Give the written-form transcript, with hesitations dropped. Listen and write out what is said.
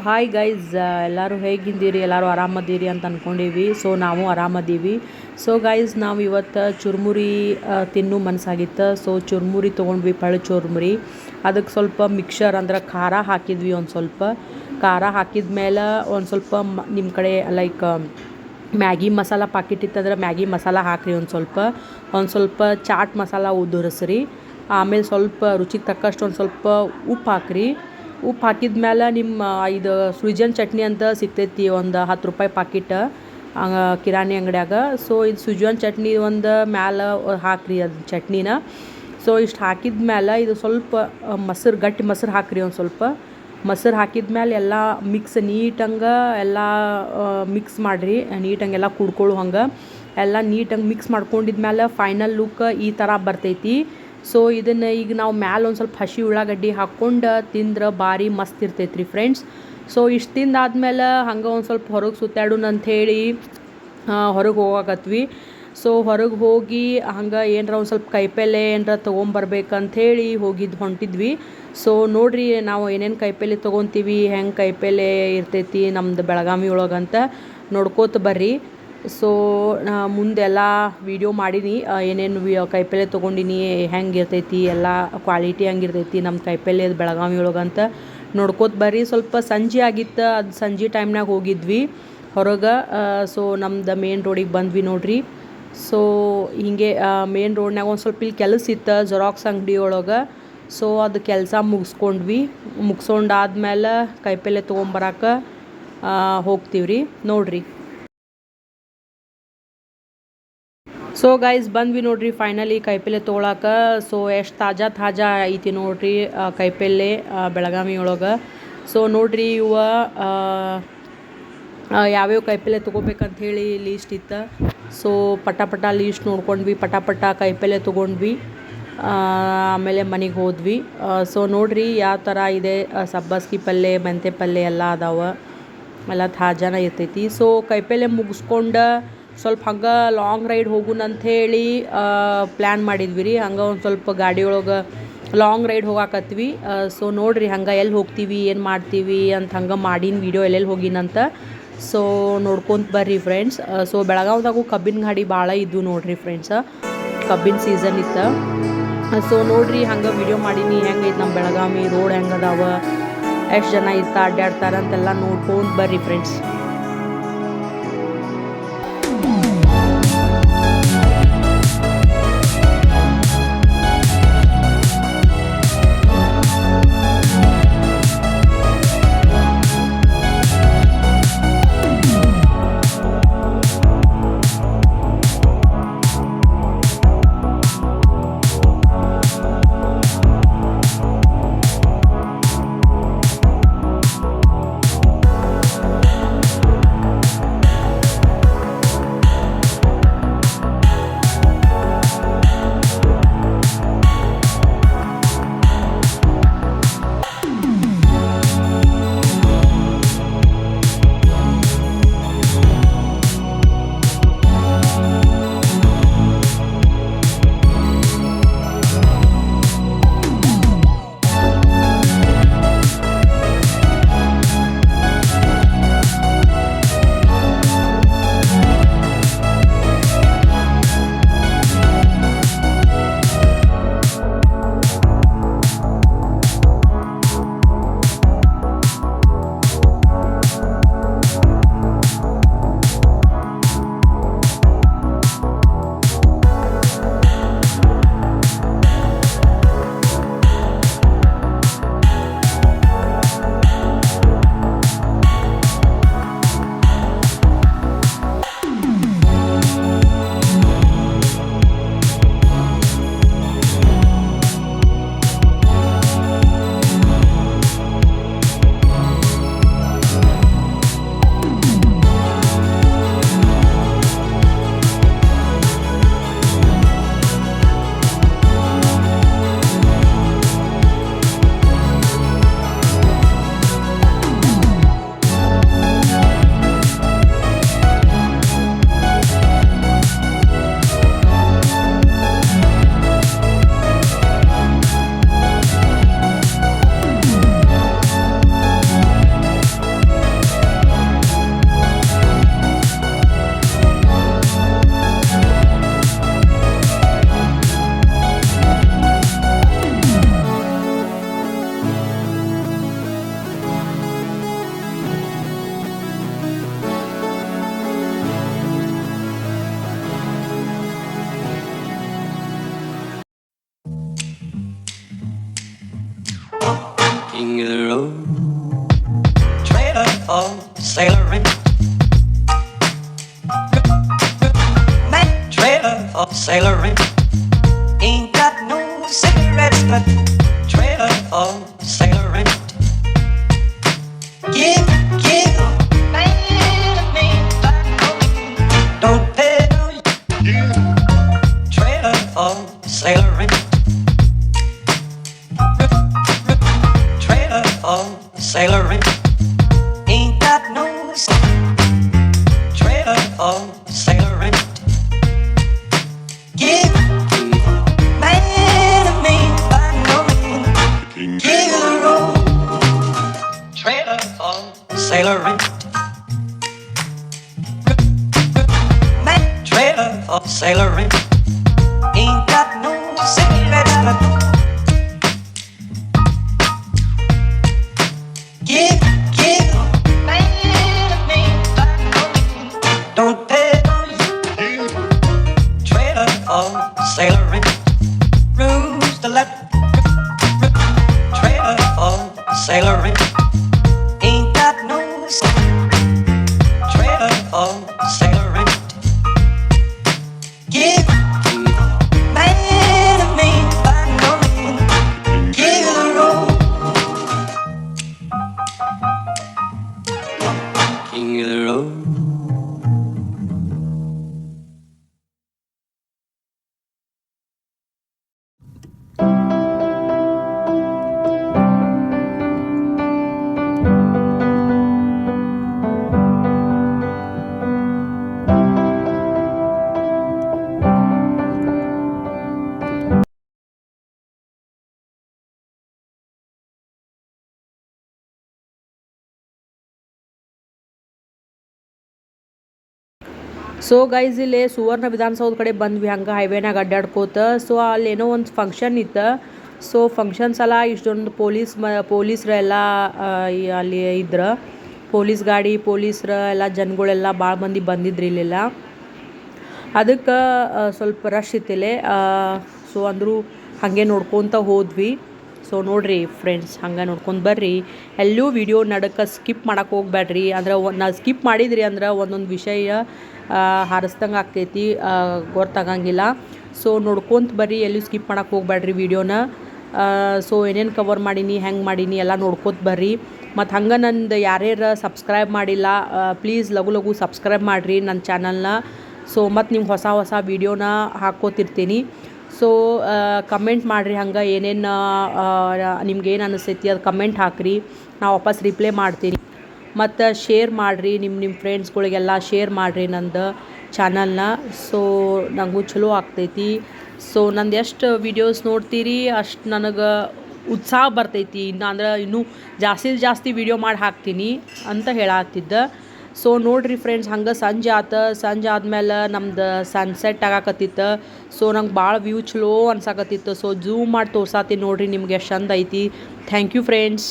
Hi guys, ಎಲ್ಲರೂ ಹೇಗಿದ್ದೀರಿ? ಎಲ್ಲರೂ ಆರಾಮದ್ದೀರಿ ಅಂತ ಅಂದ್ಕೊಂಡೀವಿ. ಸೊ ನಾವು ಆರಾಮದ್ದೀವಿ. ಸೊ ಗೈಸ್, ನಾವು ಇವತ್ತು ಚುರುಮುರಿ ತಿನ್ನೋ ಮನಸ್ಸಾಗಿತ್ತು. ಸೊ ಚುರುಮುರಿ ತೊಗೊಂಡ್ವಿ, ಪಳ್ಳು ಚುರುಮುರಿ. ಅದಕ್ಕೆ ಸ್ವಲ್ಪ ಮಿಕ್ಸರ್ ಅಂದ್ರೆ ಖಾರ ಹಾಕಿದ್ವಿ. ಒಂದು ಸ್ವಲ್ಪ ಖಾರ ಹಾಕಿದ ಮೇಲೆ ಒಂದು ಸ್ವಲ್ಪ ನಿಮ್ಮ ಕಡೆ ಲೈಕ್ ಮ್ಯಾಗಿ ಮಸಾಲ ಪಾಕಿಟ್ ಇತ್ತಂದ್ರೆ ಮ್ಯಾಗಿ ಮಸಾಲ ಹಾಕಿರಿ. ಒಂದು ಸ್ವಲ್ಪ ಚಾಟ್ ಮಸಾಲ ಉದುರಿಸ್ರಿ. ಆಮೇಲೆ ಸ್ವಲ್ಪ ರುಚಿಗೆ ತಕ್ಕಷ್ಟು ಒಂದು ಸ್ವಲ್ಪ ಉಪ್ಪು ಹಾಕ್ರಿ. ಉಪ್ಪು ಹಾಕಿದ ಮೇಲೆ ನಿಮ್ಮ ಇದು ಸುಜನ್ ಚಟ್ನಿ ಅಂತ ಸಿಗ್ತೈತಿ, ಒಂದು 10 ರೂಪಾಯಿ ಪಾಕಿಟ್ ಕಿರಾಣಿ ಅಂಗಡಿಯಾಗ. ಸೊ ಇದು ಸುಜನ್ ಚಟ್ನಿ ಒಂದು ಮ್ಯಾಲೆ ಹಾಕ್ರಿ, ಅದು ಚಟ್ನಿನ. ಸೊ ಇಷ್ಟು ಹಾಕಿದ ಮೇಲೆ ಇದು ಸ್ವಲ್ಪ ಮೊಸರು, ಗಟ್ಟಿ ಮೊಸರು ಹಾಕ್ರಿ. ಒಂದು ಸ್ವಲ್ಪ ಮೊಸರು ಹಾಕಿದ ಮೇಲೆ ಎಲ್ಲ ಮಿಕ್ಸ್ ನೀಟಂಗೆ ಎಲ್ಲ ಮಿಕ್ಸ್ ಮಾಡಿರಿ. ನೀಟಂಗೆಲ್ಲ ಕುಡ್ಕೊಳ್ಳೋ ಹಂಗೆ ಎಲ್ಲ ನೀಟಂಗೆ ಮಿಕ್ಸ್ ಮಾಡ್ಕೊಂಡಿದ್ಮೇಲೆ ಫೈನಲ್ ಲುಕ್ ಈ ಥರ ಬರ್ತೈತಿ. ಸೊ ಇದನ್ನು ಈಗ ನಾವು ಮ್ಯಾಲೆ ಒಂದು ಸ್ವಲ್ಪ ಹಸಿ ಉಳ್ಳಾಗಡ್ಡಿ ಹಾಕ್ಕೊಂಡು ತಿಂದ್ರೆ ಭಾರಿ ಮಸ್ತ್ ಇರ್ತೈತೆ ರೀ ಫ್ರೆಂಡ್ಸ್. ಸೊ ಇಷ್ಟು ತಿಂದಾದ್ಮೇಲೆ ಹಂಗೆ ಒಂದು ಸ್ವಲ್ಪ ಹೊರಗೆ ಸುತ್ತಾಡೋಣ ಅಂಥೇಳಿ ಹೊರಗೆ ಹೋಗಾಕತ್ವಿ. ಸೊ ಹೊರಗೆ ಹೋಗಿ ಹಂಗೆ ಏನರ ಒಂದು ಸ್ವಲ್ಪ ಕೈಪಲ್ಲೆ ಏನರ ತೊಗೊಂಬರ್ಬೇಕಂಥೇಳಿ ಹೊಂಟಿದ್ವಿ. ಸೊ ನೋಡಿರಿ, ನಾವು ಏನೇನು ಕೈಪಲ್ಲೆ ತೊಗೊತೀವಿ, ಹೆಂಗೆ ಕೈಪಲ್ಲೆ ಇರ್ತೈತಿ ನಮ್ದು ಬೆಳಗಾವಿ ಒಳಗಂತ ನೋಡ್ಕೋತ ಬರ್ರಿ. ಸೊ ಮುಂದೆಲ್ಲ ವೀಡಿಯೋ ಮಾಡೀನಿ, ಏನೇನು ಕೈಪಲ್ಲೆ ತೊಗೊಂಡಿನಿ, ಹೆಂಗೆ ಇರ್ತೈತಿ, ಎಲ್ಲ ಕ್ವಾಲಿಟಿ ಹೆಂಗಿರ್ತೈತಿ ನಮ್ಮ ಕೈಪಲ್ಲೆ ಬೆಳಗಾವಿ ಒಳಗಂತ ನೋಡ್ಕೋತ ಬರ್ರಿ. ಸ್ವಲ್ಪ ಸಂಜೆ ಆಗಿತ್ತು, ಅದು ಸಂಜೆ ಟೈಮ್ನಾಗ ಹೋಗಿದ್ವಿ ಹೊರಗೆ. ಸೊ ನಮ್ದು ಮೇನ್ ರೋಡಿಗೆ ಬಂದ್ವಿ ನೋಡ್ರಿ. ಸೊ ಹೀಗೆ ಮೇನ್ ರೋಡ್ನಾಗ ಒಂದು ಸ್ವಲ್ಪ ಇಲ್ಲಿ ಕೆಲಸ ಇತ್ತು ಜೆರಾಕ್ಸ್ ಅಂಗಡಿ ಒಳಗೆ. ಸೊ ಅದು ಕೆಲಸ ಮುಗಿಸ್ಕೊಂಡಾದ್ಮೇಲೆ ಕೈಪಲ್ಲೆ ತೊಗೊಂಬರಕ್ಕೆ ಹೋಗ್ತೀವ್ರಿ ನೋಡ್ರಿ. ಸೊ ಗೈಸ್, ಬಂದ್ವಿ ನೋಡ್ರಿ ಫೈನಲಿ ಕೈಪಲ್ಲೆ ತೊಗೊಳಕ್ಕೆ. ಸೊ ಎಷ್ಟು ತಾಜಾ ಐತಿ ನೋಡ್ರಿ ಕೈಪಲ್ಲೆ ಬೆಳಗಾವಿ ಒಳಗೆ. ಸೊ ನೋಡ್ರಿ, ಯಾವ್ಯಾವ ಕೈಪಲ್ಲೆ ತೊಗೋಬೇಕಂತ ಹೇಳಿ ಲೀಸ್ಟ್ ಇತ್ತು. ಸೊ ಪಟ ಲೀಸ್ಟ್ ನೋಡ್ಕೊಂಡ್ವಿ, ಪಟ ಕೈಪಲ್ಲೆ ತೊಗೊಂಡ್ವಿ. ಆಮೇಲೆ ಮನೆಗೆ ಹೋದ್ವಿ. ಸೊ ನೋಡ್ರಿ ಯಾವ ಥರ ಇದೆ, ಸಬ್ಬಸ್ಗಿ ಪಲ್ಯ, ಮೆಂತ್ಯ ಪಲ್ಯ ಎಲ್ಲ ಅದಾವೆ, ಎಲ್ಲ ತಾಜಾನ ಇರ್ತೈತಿ. ಸೊ ಕೈಪಲ್ಲೆ ಮುಗಿಸ್ಕೊಂಡು ಸ್ವಲ್ಪ ಹಂಗೆ ಲಾಂಗ್ ರೈಡ್ ಹೋಗೋಣ ಅಂಥೇಳಿ ಪ್ಲ್ಯಾನ್ ಮಾಡಿದ್ವಿ ರೀ. ಹಂಗೆ ಒಂದು ಸ್ವಲ್ಪ ಗಾಡಿ ಒಳಗೆ ಲಾಂಗ್ ರೈಡ್ ಹೋಗಾಕತ್ವಿ. ಸೊ ನೋಡಿರಿ ಹಂಗೆ ಎಲ್ಲಿ ಹೋಗ್ತೀವಿ, ಏನು ಮಾಡ್ತೀವಿ ಅಂತ ಹಂಗೆ ಮಾಡಿನ ವೀಡಿಯೋ ಎಲ್ಲೆಲ್ಲಿ ಹೋಗಿನಂತ. ಸೊ ನೋಡ್ಕೊಂತ ಬರ್ರಿ ಫ್ರೆಂಡ್ಸ್. ಸೊ ಬೆಳಗಾವ್ದಾಗೂ ಕಬ್ಬಿನ ಗಾಡಿ ಭಾಳ ಇದ್ವು ನೋಡ್ರಿ ಫ್ರೆಂಡ್ಸ್, ಕಬ್ಬಿನ ಸೀಸನ್ ಇತ್ತು. ಸೊ ನೋಡಿರಿ ಹಂಗೆ ವೀಡಿಯೋ ಮಾಡೀನಿ, ಹೆಂಗೈತೆ ನಮ್ಮ ಬೆಳಗಾವಿ ರೋಡ್, ಹೆಂಗದಾವ, ಎಷ್ಟು ಜನ ಅಡ್ಡಾಡ್ತಾರೆ ಅಂತೆಲ್ಲ ನೋಡ್ಕೊಂಡು ಬರ್ರಿ friends. King of the road, trailer for sailoring, man, trailer for sailoring. Ain't got no cigarettes, but trailer for sailoring. Give, man of me, don't pay no. Trailer for sailoring. Trailer for sailoring. Ain't got no trailer for sailoring. Give man of me, by no means. King of the road. Trailer for sailoring. Man, trailer for sailoring. Ain't got no cigarettes, but give, man of me, by no means. Don't pay no you. Trailer for sailoring. Rules to let. Trailer for sailoring. Ain't got no trailer for sailoring. Give man of me, by no means. King of the road. King of the road. So guys ಇಲ್ಲಿ ಸುವರ್ಣ ವಿಧಾನಸೌಧ ಕಡೆ ಬಂದ್ವಿ, ಹಂಗೆ ಹೈವೇನಾಗ ಅಡ್ಡಾಡ್ಕೋತ. So ಅಲ್ಲಿ ಏನೋ ಒಂದು function ಇತ್ತು. So functions ಎಲ್ಲ ಇಷ್ಟೊಂದು ಪೊಲೀಸ್ರೆಲ್ಲ ಅಲ್ಲಿ ಇದ್ರು. ಪೊಲೀಸ್ ಗಾಡಿ, ಪೊಲೀಸ್ರ ಎಲ್ಲ ಜನಗಳೆಲ್ಲ ಭಾಳ ಮಂದಿ ಬಂದಿದ್ರು ಇಲ್ಲೆಲ್ಲ. ಅದಕ್ಕೆ ಸ್ವಲ್ಪ ರಶ್ ಇತ್ತಿಲ್ಲೇ. ಸೊ ಅಂದರೂ ಹಾಗೆ ನೋಡ್ಕೊತ ಹೋದ್ವಿ. ಸೊ ನೋಡಿರಿ ಫ್ರೆಂಡ್ಸ್, ಹಂಗೆ ನೋಡ್ಕೊಂಡು ಬರ್ರಿ. ಎಲ್ಲೂ ವಿಡಿಯೋ ನಡಕ್ಕೆ ಸ್ಕಿಪ್ ಮಾಡೋಕೆ ಹೋಗ್ಬೇಡ್ರಿ. ಅಂದ್ರೆ ನಾವು ಸ್ಕಿಪ್ ಮಾಡಿದ್ರಿ ಅಂದ್ರೆ ಒಂದೊಂದು ವಿಷಯ ಹಾರಿಸ್ದಂಗೆ ಆಗ್ತೈತಿ, ಗೊತ್ತಾಗಂಗಿಲ್ಲ. ಸೊ ನೋಡ್ಕೊತ ಬರ್ರಿ, ಎಲ್ಲೂ ಸ್ಕಿಪ್ ಮಾಡೋಕೆ ಹೋಗ್ಬೇಡ್ರಿ ವಿಡಿಯೋನ. ಸೊ ಏನೇನು ಕವರ್ ಮಾಡೀನಿ, ಹೆಂಗೆ ಮಾಡೀನಿ ಎಲ್ಲ ನೋಡ್ಕೊತ ಬರ್ರಿ. ಮತ್ತು ಹಂಗೆ ನಂದು ಯಾರ್ಯಾರು ಸಬ್ಸ್ಕ್ರೈಬ್ ಮಾಡಿಲ್ಲ, ಪ್ಲೀಸ್ ಲಘು ಸಬ್ಸ್ಕ್ರೈಬ್ ಮಾಡಿರಿ ನನ್ನ ಚಾನಲ್ನ. ಸೊ ಮತ್ತು ನಿಮ್ಗೆ ಹೊಸ ವೀಡಿಯೋನ ಹಾಕ್ಕೋತಿರ್ತೀನಿ. ಸೊ ಕಮೆಂಟ್ ಮಾಡಿರಿ, ಹಂಗೆ ಏನೇನು ನಿಮ್ಗೆ ಏನು ಅನಿಸ್ತೈತಿ ಅದು ಕಮೆಂಟ್ ಹಾಕಿರಿ, ನಾವು ವಾಪಸ್ ರಿಪ್ಲೈ ಮಾಡ್ತೀನಿ. ಮತ್ತು ಶೇರ್ ಮಾಡಿರಿ, ನಿಮ್ಮ ಫ್ರೆಂಡ್ಸ್ಗಳಿಗೆಲ್ಲ ಶೇರ್ ಮಾಡಿರಿ ನಂದು ಚಾನಲ್ನ. ಸೊ ನನಗೂ ಚಲೋ ಆಗ್ತೈತಿ. ಸೊ ನಂದು ಎಷ್ಟು ವೀಡಿಯೋಸ್ ನೋಡ್ತೀರಿ ಅಷ್ಟು ನನಗೆ ಉತ್ಸಾಹ ಬರ್ತೈತಿ. ಇನ್ನೂ ಜಾಸ್ತಿ ವೀಡಿಯೋ ಮಾಡಿ ಹಾಕ್ತೀನಿ ಅಂತ ಹೇಳಾಗ್ತಿದ್ದೆ. ಸೊ ನೋಡಿರಿ ಫ್ರೆಂಡ್ಸ್, ಹಂಗೆ ಸಂಜೆ ಆದಮೇಲೆ ನಮ್ದು ಸನ್ಸೆಟ್ ಆಗಾಕತ್ತಿತ್ತು. ಸೊ ನಂಗೆ ಭಾಳ ವ್ಯೂ ಚಲೋ ಅನ್ಸಾಕತ್ತಿತ್ತು. ಸೊ ಝೂಮ್ ಮಾಡಿ ತೋರ್ಸಾತೀನಿ ನೋಡಿರಿ ನಿಮ್ಗೆ ಎಷ್ಟು ಚಂದ ಐತಿ. Thank you friends.